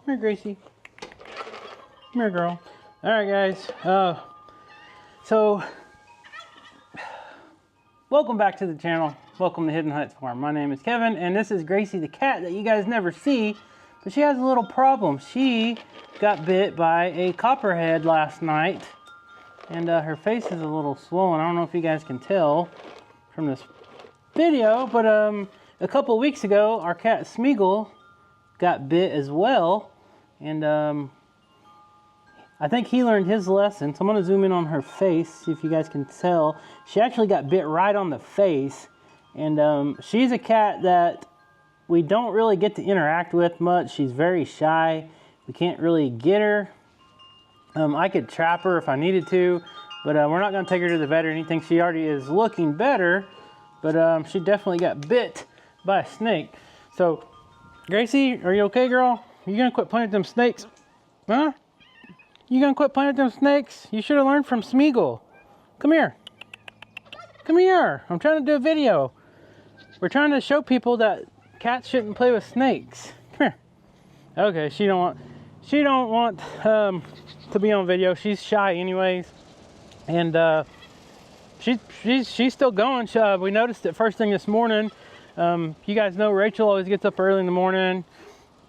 here, Gracie. Come here, girl. All right, guys. So, welcome back to the channel. Welcome to Hidden Heights Farm. My name is Kevin, and this is Gracie the cat that you guys never see, but she has a little problem. She got bit by a copperhead last night, and her face is a little swollen. I don't know if you guys can tell from this video, but a couple of weeks ago, our cat Smeagol got bit as well, and I think he learned his lesson. So I'm gonna zoom in on her face, see if you guys can tell. She actually got bit right on the face, and she's a cat that we don't really get to interact with much. She's very shy. We can't really get her. I could trap her if I needed to, but we're not gonna take her to the vet or anything. She already is looking better, but she definitely got bit by a snake. So, Gracie, are you okay, girl? You gonna quit playing with them snakes? Huh? You gonna quit playing with them snakes? You should have learned from Smeagol. Come here. Come here. I'm trying to do a video. We're trying to show people that cats shouldn't play with snakes. Come here. Okay, she don't want to be on video. She's shy anyways, and she's still going. We noticed it first thing this morning. You guys know Rachel always gets up early in the morning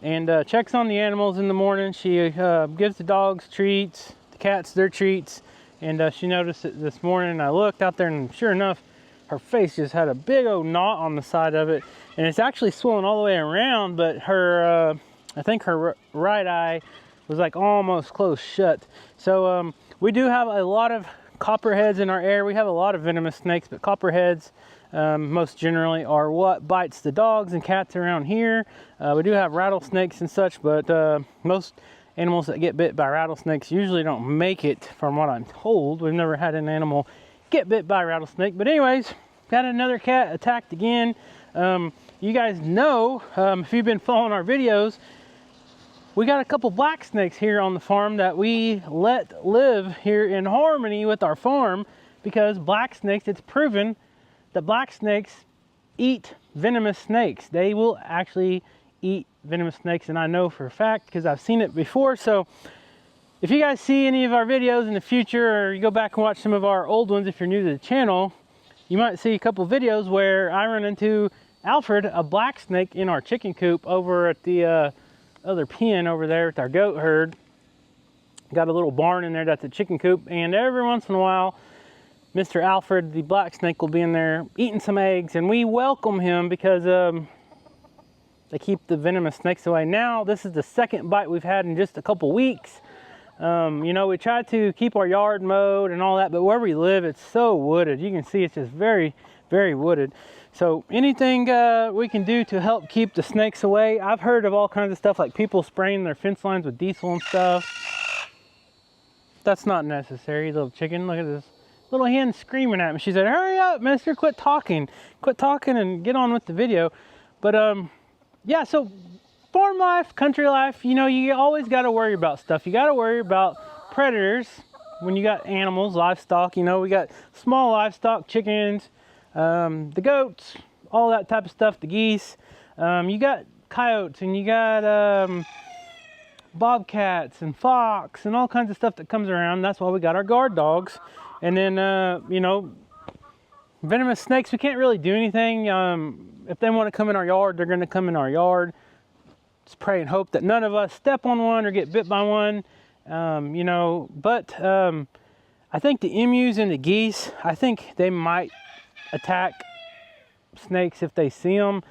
and checks on the animals in the morning. She gives the dogs treats, the cats their treats, and she noticed it this morning. I looked out there, and sure enough, her face just had a big old knot on the side of it, and it's actually swollen all the way around, but her I think her right eye was like almost closed shut. So we do have a lot of copperheads in our area. We have a lot of venomous snakes, but copperheads most generally are what bites the dogs and cats around here. We do have rattlesnakes and such, but most animals that get bit by rattlesnakes usually don't make it, from what I'm told. We've never had an animal get bit by a rattlesnake. But anyways, got another cat attacked again. You guys know, if you've been following our videos, we got a couple black snakes here on the farm that we let live here in harmony with our farm, because black snakes, it's proven that black snakes eat venomous snakes. They will actually eat venomous snakes, and I know for a fact because I've seen it before. So if you guys see any of our videos in the future, or you go back and watch some of our old ones if you're new to the channel, you might see a couple videos where I run into Alfred, a black snake, in our chicken coop over at the other pen over there with our goat herd. Got a little barn in there that's a chicken coop, and every once in a while Mr. Alfred, the black snake, will be in there eating some eggs, and we welcome him because they keep the venomous snakes away. Now, this is the second bite we've had in just a couple weeks. You know, we try to keep our yard mowed and all that, but where we live, it's so wooded. You can see it's just very, very wooded. So anything we can do to help keep the snakes away. I've heard of all kinds of stuff, like people spraying their fence lines with diesel and stuff. That's not necessary, little chicken. Look at this. Little hen screaming at me. She said, hurry up, mister, quit talking and get on with the video. But yeah, so farm life, country life, you know, you always got to worry about stuff. You got to worry about predators when you got animals, livestock. You know, we got small livestock, chickens, the goats, all that type of stuff, the geese. You got coyotes, and you got bobcats and fox and all kinds of stuff that comes around. That's why we got our guard dogs. And then, you know, venomous snakes, we can't really do anything. If they want to come in our yard, they're going to come in our yard. Just pray and hope that none of us step on one or get bit by one. You know, but I think the emus and the geese, I think they might attack snakes if they see them.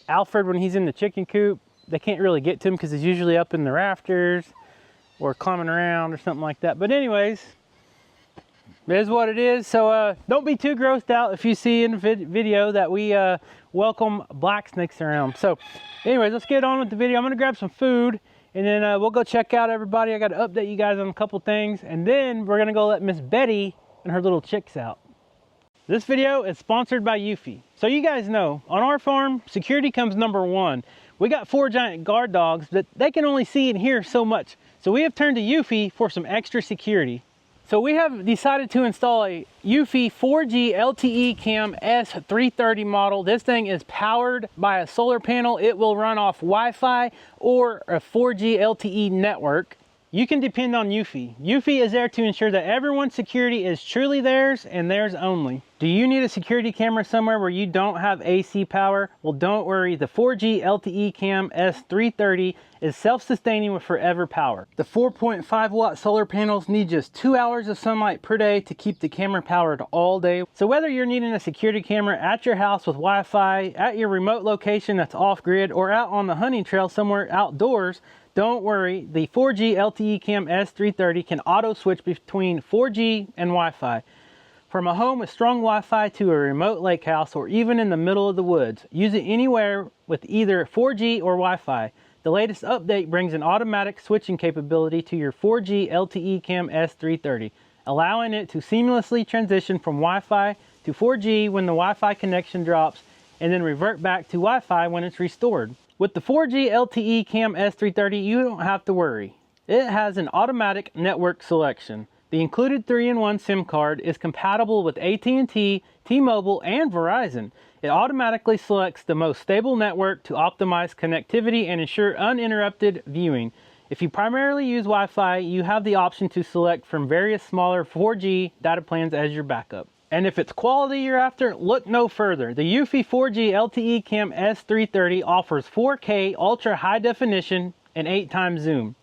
Alfred, when he's in the chicken coop, they can't really get to him because he's usually up in the rafters or climbing around or something like that. But anyways, it is what it is. So don't be too grossed out if you see in the video that we welcome black snakes around. So anyways, let's get on with the video. I'm gonna grab some food, and then we'll go check out everybody. I got to update you guys on a couple things, and then we're gonna go let Miss Betty and her little chicks out. This video is sponsored by Eufy. So you guys know, on our farm, security comes #1. We got 4 giant guard dogs that they can only see and hear so much. So we have turned to Eufy for some extra security. So we have decided to install a eufy 4G LTE Cam S330 model. This thing is powered by a solar panel. It will run off Wi-Fi or a 4G LTE network. You can depend on eufy. Eufy is there to ensure that everyone's security is truly theirs and theirs only. Do you need a security camera somewhere where you don't have AC power? Well, don't worry. The 4G LTE Cam S330 is self-sustaining with forever power. The 4.5 watt solar panels need just 2 hours of sunlight per day to keep the camera powered all day. So whether you're needing a security camera at your house with Wi-Fi, at your remote location that's off-grid, or out on the hunting trail somewhere outdoors, don't worry, the 4G LTE Cam S330 can auto switch between 4G and Wi-Fi. From a home with strong Wi-Fi to a remote lake house or even in the middle of the woods, use it anywhere with either 4G or Wi-Fi. The latest update brings an automatic switching capability to your 4G LTE Cam S330, allowing it to seamlessly transition from Wi-Fi to 4G when the Wi-Fi connection drops and then revert back to Wi-Fi when it's restored. With the 4G LTE Cam S330, you don't have to worry. It has an automatic network selection. The included 3-in-1 SIM card is compatible with AT&T, T-Mobile, and Verizon. It automatically selects the most stable network to optimize connectivity and ensure uninterrupted viewing. If you primarily use Wi-Fi, you have the option to select from various smaller 4G data plans as your backup. And if it's quality you're after, look no further. The eufy 4G LTE Cam S330 offers 4K ultra high definition and 8x zoom.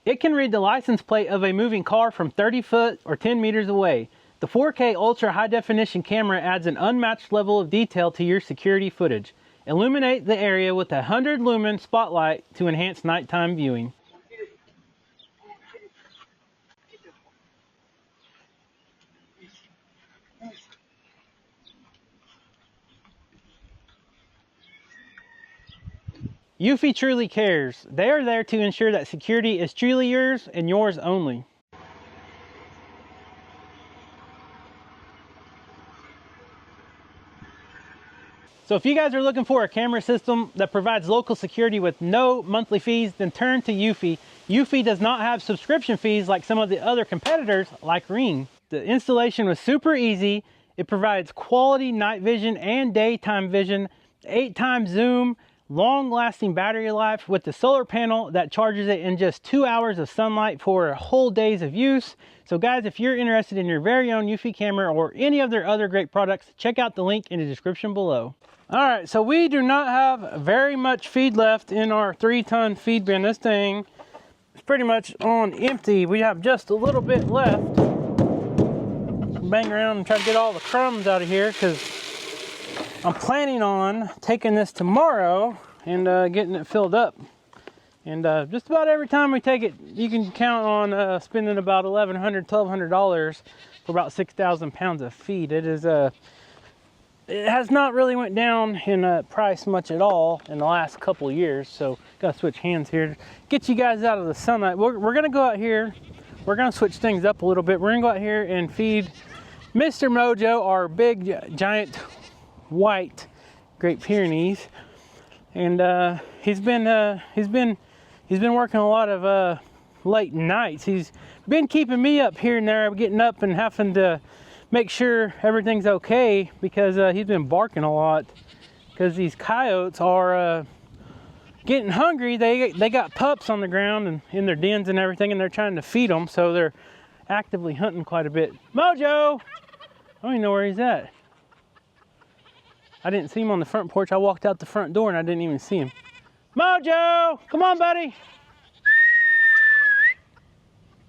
It can read the license plate of a moving car from 30 foot or 10 meters away. The 4K ultra high definition camera adds an unmatched level of detail to your security footage. Illuminate the area with a 100 lumen spotlight to enhance nighttime viewing. Eufy truly cares. They are there to ensure that security is truly yours and yours only. So if you guys are looking for a camera system that provides local security with no monthly fees, then turn to eufy. Eufy does not have subscription fees like some of the other competitors like Ring. The installation was super easy. It provides quality night vision and daytime vision, 8x zoom, long-lasting battery life with the solar panel that charges it in just 2 hours of sunlight for a whole days of use. So guys, if you're interested in your very own eufy camera or any of their other great products, check out the link in the description below. All right, so we do not have very much feed left in our 3-ton feed bin. This thing is pretty much on empty. We have just a little bit left. Bang around and try to get all the crumbs out of here because I'm planning on taking this tomorrow and getting it filled up. And just about every time we take it, you can count on spending about $1,100, $1,200 for about 6,000 pounds of feed. It is it has not really went down in price much at all in the last couple years. So gotta switch hands here, get you guys out of the sunlight. We're gonna go out here. We're gonna switch things up a little bit. We're gonna go out here and feed Mr. Mojo, our big giant white Great Pyrenees, and he's been working a lot of late nights. He's been keeping me up here and there, getting up and having to make sure everything's okay because he's been barking a lot because these coyotes are getting hungry. They got pups on the ground and in their dens and everything, and they're trying to feed them, so they're actively hunting quite a bit. Mojo! I don't even know where he's at. I didn't see him on the front porch. I walked out the front door and I didn't even see him. Mojo! Come on, buddy!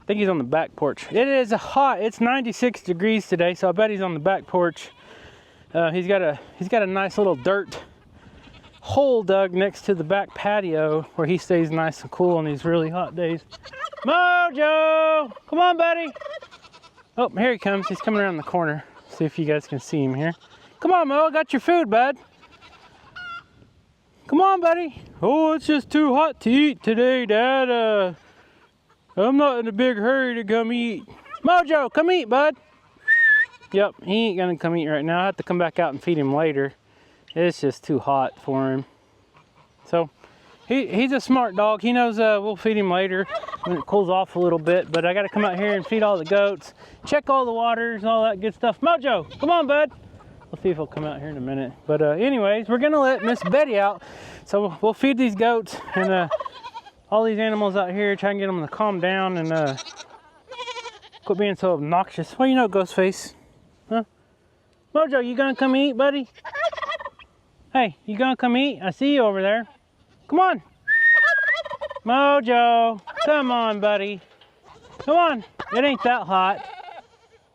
I think he's on the back porch. It is hot. It's 96 degrees today, so I bet he's on the back porch. He's got a nice little dirt hole dug next to the back patio where he stays nice and cool on these really hot days. Mojo! Come on, buddy! Oh, here he comes. He's coming around the corner. See if you guys can see him here. Come on, Mo, I got your food, bud. Come on, buddy. Oh, it's just too hot to eat today, Dad. I'm not in a big hurry to come eat. Mojo, come eat, bud. Yep, he ain't gonna come eat right now. I have to come back out and feed him later. It's just too hot for him. So, He's a smart dog. He knows we'll feed him later when it cools off a little bit. But I got to come out here and feed all the goats, check all the waters, all that good stuff. Mojo, come on, bud. We'll see if he'll come out here in a minute. But anyways, we're gonna let Miss Betty out. So we'll feed these goats and all these animals out here. Try and get them to calm down and quit being so obnoxious. Well, you know, Ghostface, huh? Mojo, you gonna come eat, buddy? Hey, you gonna come eat? I see you over there. Come on. Mojo, come on, buddy. Come on. It ain't that hot.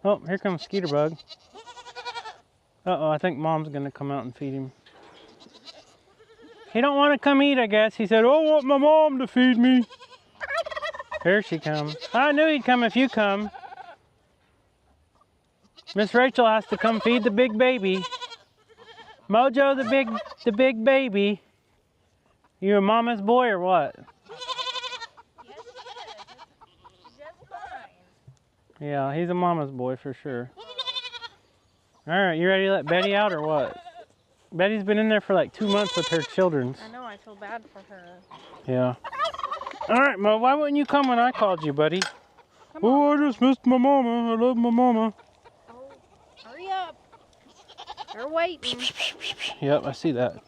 Oh, here comes Skeeter Bug. Uh-oh, I think Mom's gonna come out and feed him. He don't want to come eat, I guess. He said, oh, I want my mom to feed me. Here she comes. I knew he'd come if you come. Miss Rachel has to come feed the big baby. Mojo, the big baby. You a mama's boy or what? Yes, just fine. Yeah, he's a mama's boy for sure. All right, you ready to let Betty out or what? Betty's been in there for like 2 months with her children. I know, I feel bad for her. Yeah. All right, Mo, why wouldn't you come when I called you, buddy? Oh, I just missed my mama. I love my mama. Oh, hurry up. They're waiting. Yep, I see that.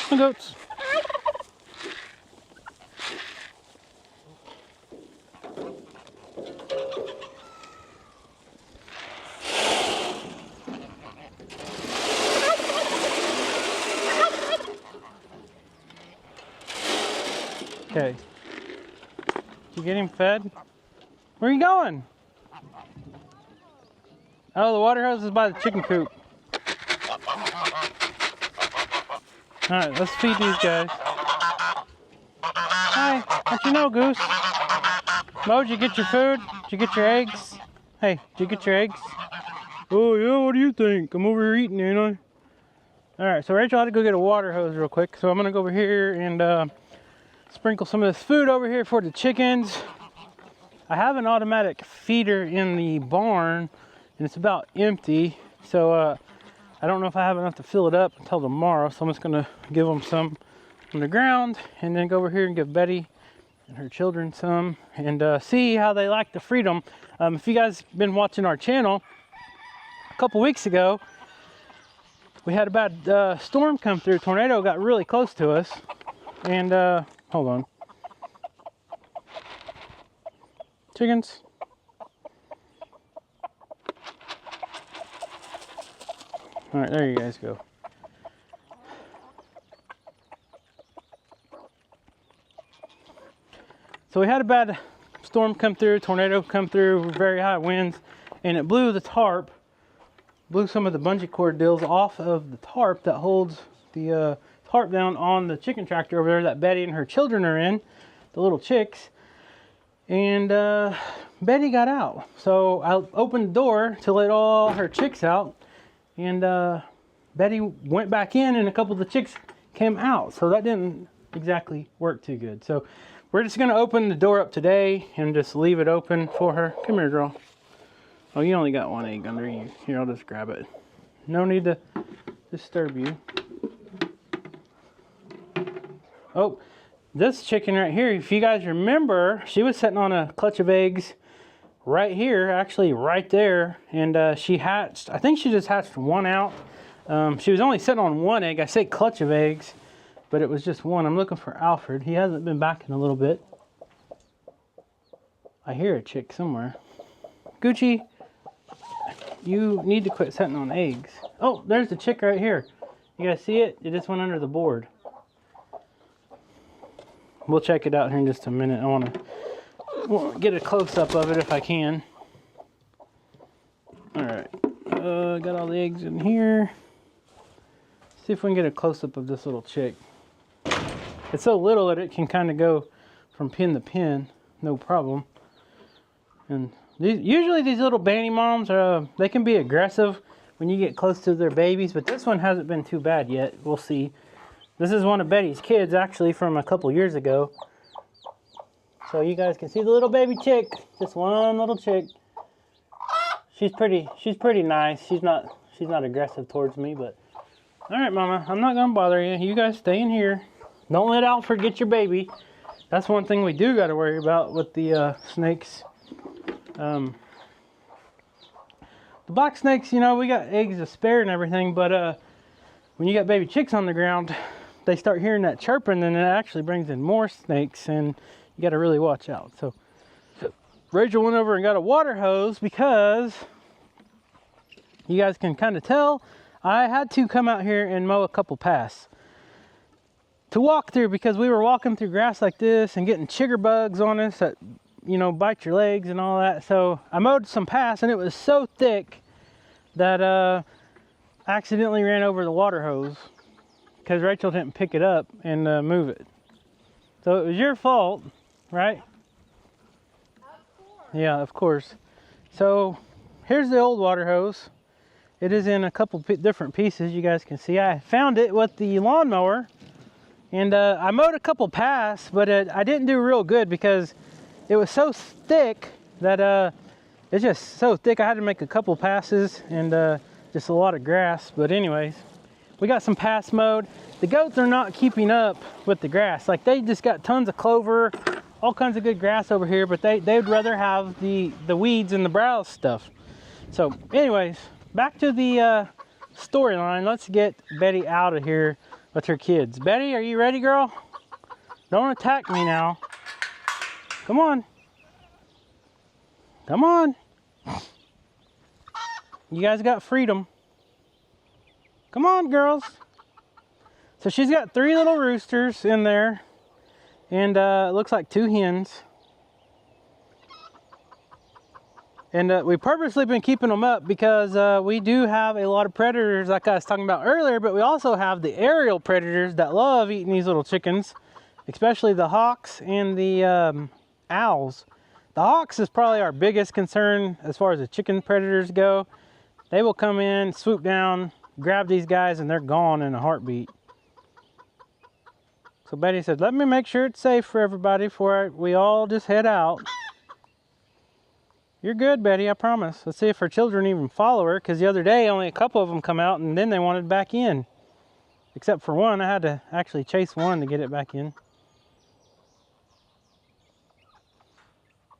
The goats. Okay. You get him fed? Where are you going? Oh, the water hose is by the chicken coop. Alright, let's feed these guys. Hi, what you know, Goose? Mo, did you get your food? Did you get your eggs? Hey, did you get your eggs? Oh yeah, what do you think? I'm over here eating, ain't I? Alright, so Rachel had to go get a water hose real quick. So I'm gonna go over here and sprinkle some of this food over here for the chickens. I have an automatic feeder in the barn and it's about empty. So I don't know if I have enough to fill it up until tomorrow, so I'm just gonna give them some on the ground and then go over here and give Betty and her children some and see how they like the freedom. If you guys been watching our channel, a couple weeks ago, we had a bad storm come through. Tornado got really close to us and hold on. Chickens. All right, there you guys go. So we had a bad storm come through, tornado come through, very high winds, and it blew the tarp, blew some of the bungee cord deals off of the tarp that holds the tarp down on the chicken tractor over there that Betty and her children are in, the little chicks. And Betty got out. So I opened the door to let all her chicks out. And Betty went back in and a couple of the chicks came out. So that didn't exactly work too good. So we're just going to open the door up today and just leave it open for her. Come here, girl. Oh, you only got one egg under you. Here, I'll just grab it. No need to disturb you. Oh, this chicken right here, if you guys remember, she was sitting on a clutch of eggs right here, actually right there, and she hatched, I think she just hatched one out. She was only sitting on one egg. I say clutch of eggs, but it was just one. I'm looking for Alfred. He hasn't been back in a little bit. I hear a chick somewhere. Gucci, you need to quit sitting on eggs. Oh, there's the chick right here. You guys see it? It just went under the board. We'll check it out here in just a minute. I want to get a close-up of it if I can. Alright. Got all the eggs in here. See if we can get a close-up of this little chick. It's so little that it can kind of go from pin to pin. No problem. And usually these little banty moms, they can be aggressive when you get close to their babies. But this one hasn't been too bad yet. We'll see. This is one of Betty's kids, actually, from a couple years ago. So you guys can see the little baby chick. Just one little chick. She's pretty nice. She's not aggressive towards me, but All right, Mama, I'm not gonna bother you. You guys stay in here. Don't let Alfred get your baby. That's one thing we do got to worry about with the snakes. The black snakes, you know, we got eggs to spare and everything, but when you got baby chicks on the ground, they start hearing that chirping, and it actually brings in more snakes, and you got to really watch out. So Rachel went over and got a water hose because you guys can kind of tell I had to come out here and mow a couple paths to walk through, because we were walking through grass like this and getting chigger bugs on us that, you know, bite your legs and all that. So I mowed some paths, and it was so thick that I accidentally ran over the water hose because Rachel didn't pick it up and move it. So it was your fault, right? Of course. Yeah, of course. So here's the old water hose. It is in a couple different pieces. You guys can see I found it with the lawnmower, and I mowed a couple paths, but I didn't do real good because it was so thick that it's just so thick. I had to make a couple passes and just a lot of grass. But anyways, we got some paths mowed. The goats are not keeping up with the grass. Like, they just got tons of clover, all kinds of good grass over here, but they'd rather have the weeds and the browse stuff. So anyways, back to the storyline. Let's get Betty out of here with her kids. Betty, are you ready, girl? Don't attack me now. Come on. Come on. You guys got freedom. Come on, girls. So she's got 3 little roosters in there, and it looks like 2 hens. And we purposely been keeping them up because we do have a lot of predators, like I was talking about earlier, but we also have the aerial predators that love eating these little chickens, especially the hawks and the owls. The hawks is probably our biggest concern as far as the chicken predators go. They will come in, swoop down, grab these guys, and they're gone in a heartbeat. So Betty said, let me make sure it's safe for everybody before we all just head out. You're good, Betty, I promise. Let's see if her children even follow her, because the other day only a couple of them come out and then they wanted back in. Except for one, I had to actually chase one to get it back in.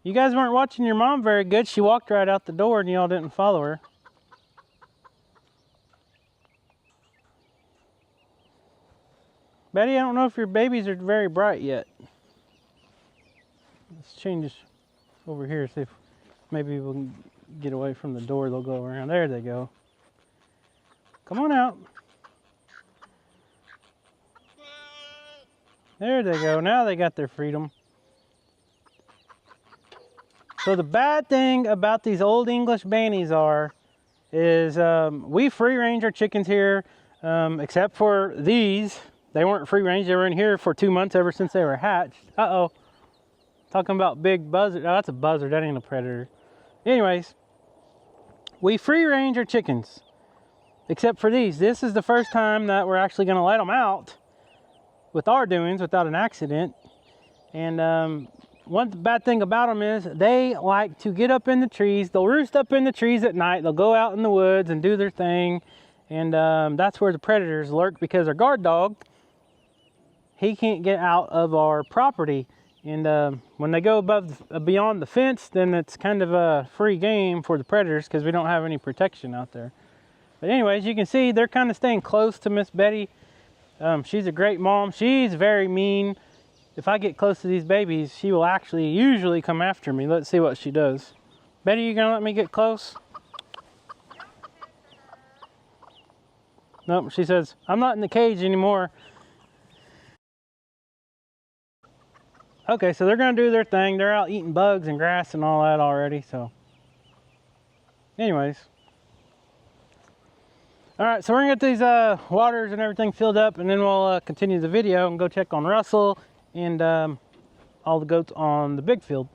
You guys weren't watching your mom very good. She walked right out the door and y'all didn't follow her. Betty, I don't know if your babies are very bright yet. Let's change this over here, see if maybe we can get away from the door. They'll go around. There they go. Come on out. There they go. Now they got their freedom. So the bad thing about these old English bannies is we free range our chickens here, except for these. They weren't free range. They were in here for 2 months ever since they were hatched. Uh-oh. Talking about big buzzard. Oh, that's a buzzard. That ain't a predator. Anyways, we free range our chickens, except for these. This is the first time that we're actually going to let them out with our doings without an accident. And one bad thing about them is they like to get up in the trees. They'll roost up in the trees at night. They'll go out in the woods and do their thing. And that's where the predators lurk, because our guard dog, he can't get out of our property. And when they go beyond the fence, then it's kind of a free game for the predators because we don't have any protection out there. But anyways, you can see they're kind of staying close to Miss Betty. She's a great mom. She's very mean. If I get close to these babies, she will actually usually come after me. Let's see what she does. Betty, you gonna let me get close? Nope, she says, I'm not in the cage anymore. Okay, so they're gonna do their thing. They're out eating bugs and grass and all that already, so. Anyways. All right, so we're gonna get these waters and everything filled up, and then we'll continue the video and go check on Russell and all the goats on the big field.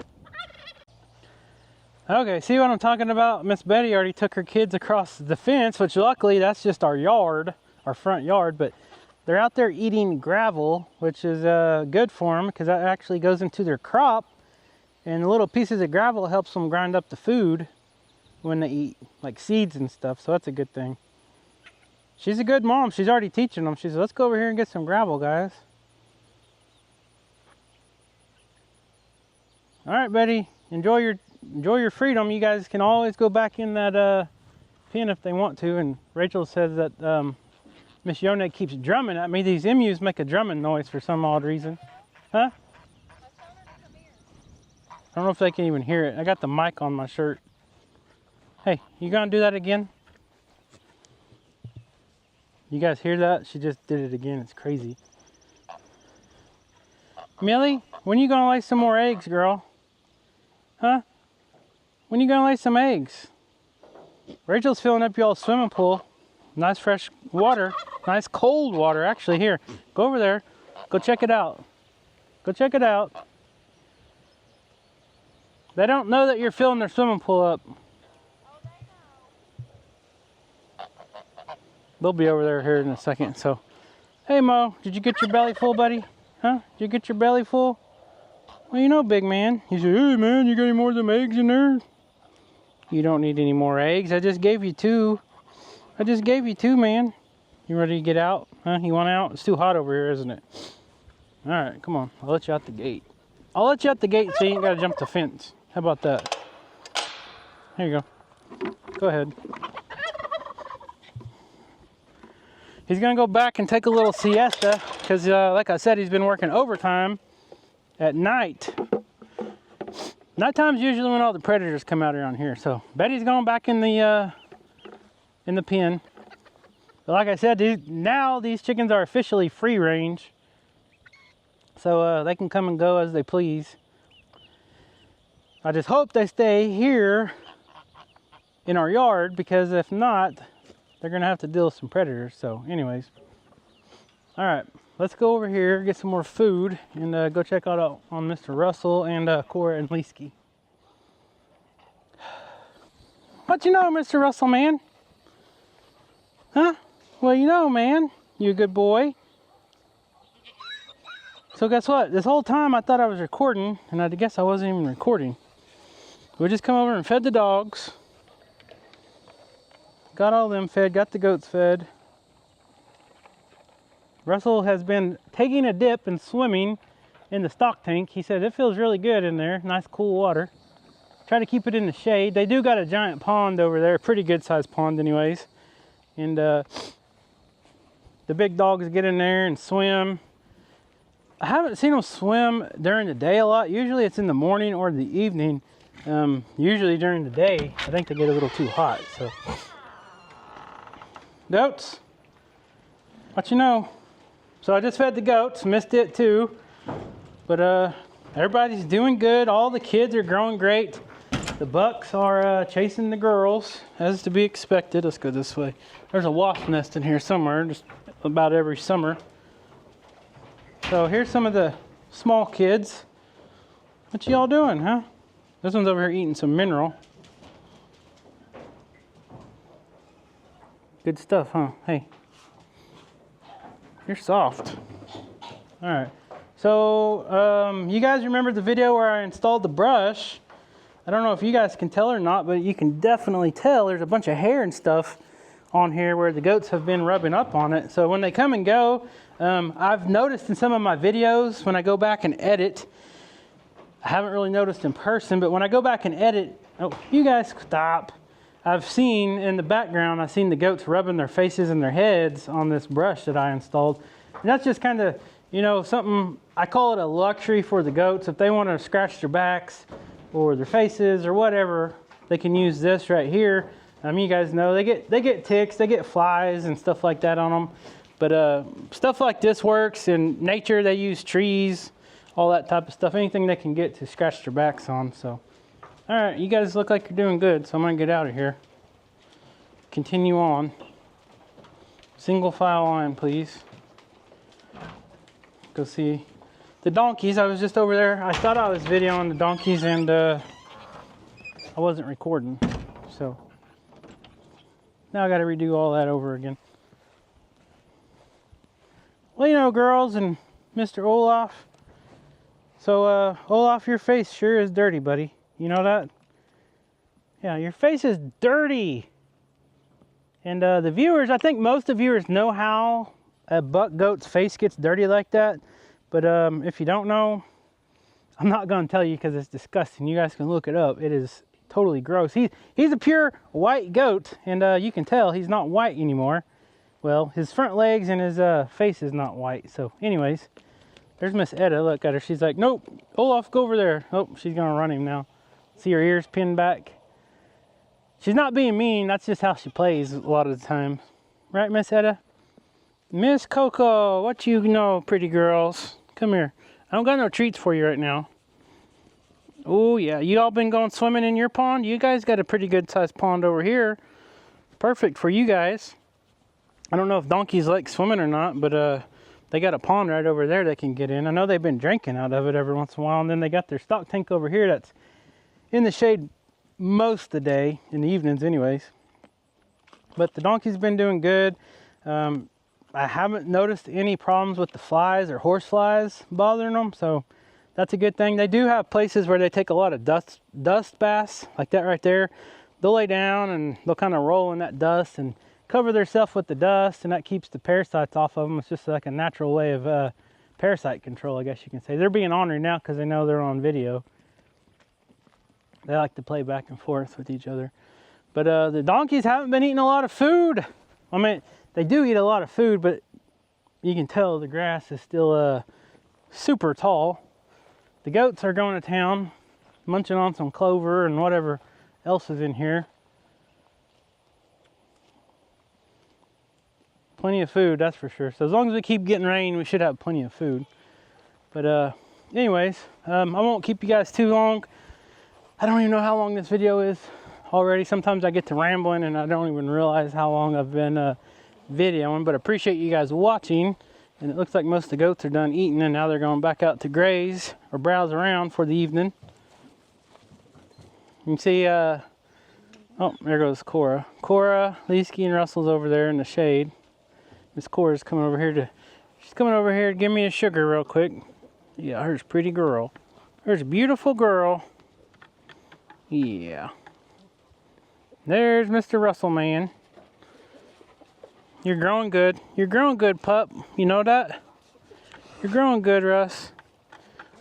Okay, see what I'm talking about? Miss Betty already took her kids across the fence, which luckily that's just our yard, our front yard, but they're out there eating gravel, which is good for them because that actually goes into their crop, and the little pieces of gravel helps them grind up the food when they eat, like seeds and stuff, so that's a good thing. She's a good mom. She's already teaching them. She said, let's go over here and get some gravel, guys. All right, Betty. Enjoy your freedom. You guys can always go back in that pen if they want to. And Rachel says that Miss Yone keeps drumming at me. These emus make a drumming noise for some odd reason. Huh? I don't know if they can even hear it. I got the mic on my shirt. Hey, you gonna do that again? You guys hear that? She just did it again. It's crazy. Millie, when you gonna lay some more eggs, girl? Huh? When you gonna lay some eggs? Rachel's filling up y'all's swimming pool. Nice fresh water. Nice cold water, actually. Here, go over there. Go check it out. Go check it out. They don't know that you're filling their swimming pool up. They'll be over there here in a second. So, hey Mo, did you get your belly full, buddy? Huh? Did you get your belly full? Well, you know, big man. He said, hey man, you got any more of them eggs in there? You don't need any more eggs. I just gave you 2. I just gave you 2, man. You ready to get out? Huh? You want out? It's too hot over here, isn't it? All right, come on. I'll let you out the gate. I'll let you out the gate so you ain't got to jump the fence. How about that? Here you go. Go ahead. He's going to go back and take a little siesta because, like I said, he's been working overtime at night. Nighttime's usually when all the predators come out around here. So Betty's going back in the pen. But like I said, now these chickens are officially free range. So they can come and go as they please. I just hope they stay here in our yard, because if not, they're gonna have to deal with some predators. So anyways, all right, let's go over here, get some more food, and go check out on Mr. Russell and Cora and Leesky. What you know, Mr. Russell, man? Huh? Well, you know, man, you a good boy. So guess what? This whole time I thought I was recording, and I guess I wasn't even recording. We just come over and fed the dogs. Got all them fed, got the goats fed. Russell has been taking a dip and swimming in the stock tank. He said it feels really good in there, nice cool water. Try to keep it in the shade. They do got a giant pond over there, pretty good sized pond anyways. And the big dogs get in there and swim. I haven't seen them swim during the day a lot. Usually it's in the morning or the evening. Usually during the day, I think they get a little too hot. So, goats, what you know? So I just fed the goats, missed it too. But everybody's doing good. All the kids are growing great. The bucks are chasing the girls, as to be expected. Let's go this way. There's a wasp nest in here somewhere, just about every summer. So here's some of the small kids. What y'all doing, huh? This one's over here eating some mineral. Good stuff, huh? Hey, you're soft. All right. So you guys remember the video where I installed the brush? I don't know if you guys can tell or not, but you can definitely tell there's a bunch of hair and stuff on here where the goats have been rubbing up on it. So when they come and go, I've noticed in some of my videos when I go back and edit, I haven't really noticed in person, but when I go back and edit, oh, you guys stop. I've seen in the background, I've seen the goats rubbing their faces and their heads on this brush that I installed. And that's just kind of, you know, something, I call it a luxury for the goats. If they want to scratch their backs or their faces or whatever, they can use this right here. You guys know they get ticks, they get flies and stuff like that on them. But stuff like this works. In nature, they use trees, all that type of stuff. Anything they can get to scratch their backs on. So, all right, you guys look like you're doing good. So I'm gonna get out of here. Continue on. Single file line, please. Go see the donkeys. I was just over there. I thought I was videoing the donkeys, and I wasn't recording. So now I got to redo all that over again. Well, you know, girls and Mr. Olaf. So, Olaf, your face sure is dirty, buddy. You know that? Yeah, your face is dirty. And the viewers, I think most of the viewers know how a buck goat's face gets dirty like that. But if you don't know, I'm not going to tell you because it's disgusting. You guys can look it up. It is totally gross. He's a pure white goat, and you can tell he's not white anymore. Well, his front legs and his face is not white. So anyways, there's Miss Etta. Look at her. She's like, nope, Olaf, go over there. Oh, she's going to run him now. See her ears pinned back. She's not being mean. That's just how she plays a lot of the time. Right, Miss Etta? Miss Coco, what you know, pretty girls? Come here. I don't got no treats for you right now. Oh, yeah. You all been going swimming in your pond? You guys got a pretty good sized pond over here. Perfect for you guys. I don't know if donkeys like swimming or not, but they got a pond right over there they can get in. I know they've been drinking out of it every once in a while, and then they got their stock tank over here that's in the shade most of the day, in the evenings anyways. But the donkey's been doing good. I haven't noticed any problems with the flies or horse flies bothering them, so that's a good thing. They do have places where they take a lot of dust baths, like that right there. They'll lay down and they'll kind of roll in that dust and cover themselves with the dust, and that keeps the parasites off of them. It's just like a natural way of parasite control, I guess you can say. They're being ornery now because they know they're on video. They like to play back and forth with each other. But the donkeys haven't been eating a lot of food. I mean, they do eat a lot of food, but you can tell the grass is still super tall. The goats are going to town, munching on some clover and whatever else is in here. Plenty of food, that's for sure. So as long as we keep getting rain, we should have plenty of food. But anyways, I won't keep you guys too long. I don't even know how long this video is already. Sometimes I get to rambling and I don't even realize how long I've been videoing, but appreciate you guys watching. And it looks like most of the goats are done eating, and now they're going back out to graze or browse around for the evening. You can see, oh, there goes Cora. Cora, Leesky, and Russell's over there in the shade. Miss Cora's coming over here she's coming over here to give me a sugar real quick. Yeah, here's a pretty girl. There's a beautiful girl. Yeah. There's Mr. Russell man. You're growing good. You're growing good, pup. You know that? You're growing good, Russ.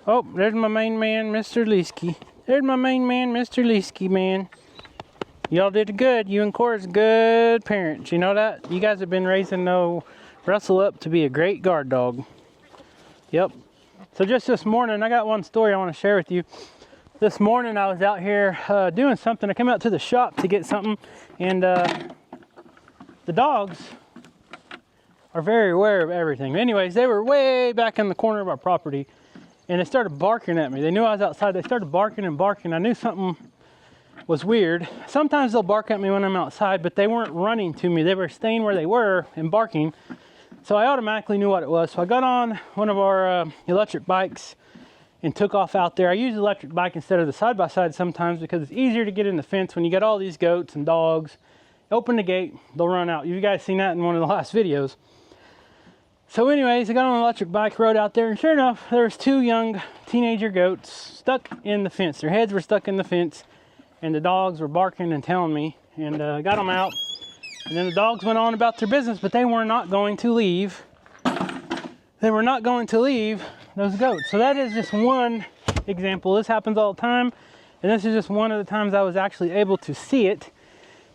Oh, there's my main man, Mr. Leesky. There's my main man, Mr. Leesky, man. Y'all did good. You and Cora's good parents. You know that? You guys have been raising Russell up to be a great guard dog. Yep. So just this morning, I got one story I want to share with you. This morning I was out here doing something. I came out to the shop to get something, and the dogs are very aware of everything. Anyways, they were way back in the corner of our property, and they started barking at me. They knew I was outside. They started barking and barking. I knew something was weird. Sometimes they'll bark at me when I'm outside, but they weren't running to me. They were staying where they were and barking. So I automatically knew what it was. So I got on one of our electric bikes and took off out there. I use the electric bike instead of the side-by-side sometimes because it's easier to get in the fence when you got all these goats and dogs. Open the gate, they'll run out. You guys seen that in one of the last videos. So anyways, I got on an electric bike, rode out there, and sure enough, there was two young teenager goats stuck in the fence. Their heads were stuck in the fence, and the dogs were barking and telling me, and got them out. And then the dogs went on about their business, but they were not going to leave. They were not going to leave those goats. So that is just one example. This happens all the time, and this is just one of the times I was actually able to see it.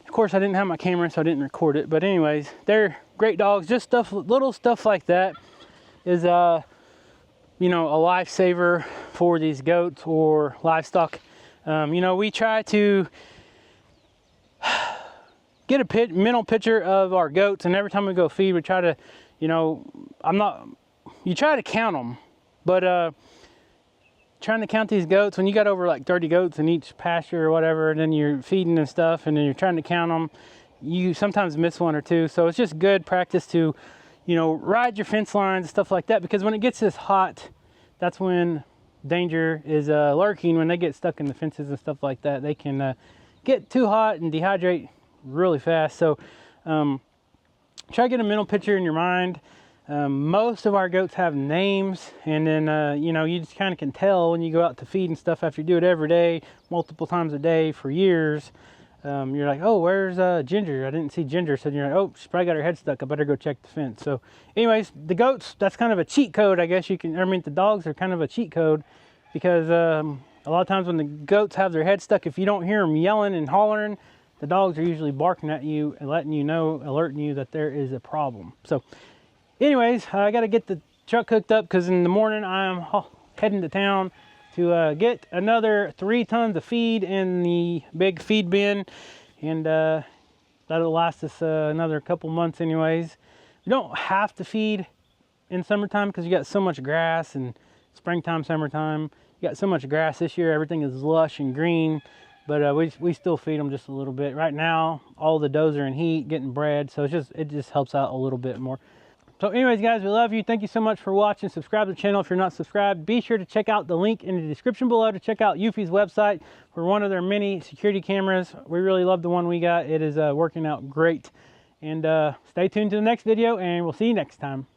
Of course, I didn't have my camera, so I didn't record it. But anyways, they're great dogs. Just little stuff like that is, you know, a lifesaver for these goats or livestock. You know, we try to get a mental picture of our goats, and every time we go feed, we try to, you know, you try to count them, but trying to count these goats, when you got over like 30 goats in each pasture or whatever, and then you're feeding and stuff, and then you're trying to count them, you sometimes miss one or two. So it's just good practice to, you know, ride your fence lines and stuff like that, because when it gets this hot, that's when danger is lurking. When they get stuck in the fences and stuff like that, they can get too hot and dehydrate really fast. So try to get a mental picture in your mind. Most of our goats have names, and then you know, you just kind of can tell when you go out to feed and stuff after you do it every day, multiple times a day for years. you're like, oh, where's Ginger? I didn't see Ginger. So you're like, oh, she's probably got her head stuck. I better go check the fence. So anyways, the goats, that's kind of a cheat code, I guess you can, I mean, the dogs are kind of a cheat code because a lot of times when the goats have their head stuck, if you don't hear them yelling and hollering, the dogs are usually barking at you and letting you know, alerting you that there is a problem. So anyways, I got to get the truck hooked up because in the morning I'm heading to town to get another 3 tons of feed in the big feed bin, and that'll last us another couple months anyways. You don't have to feed in summertime because you got so much grass, and springtime, summertime, you got so much grass. This year everything is lush and green, but we still feed them just a little bit. Right now all the does are in heat getting bred, so it just helps out a little bit more. So anyways, guys, we love you. Thank you so much for watching. Subscribe to the channel if you're not subscribed. Be sure to check out the link in the description below to check out Eufy's website for one of their many security cameras. We really love the one we got. It is working out great. And stay tuned to the next video, and we'll see you next time.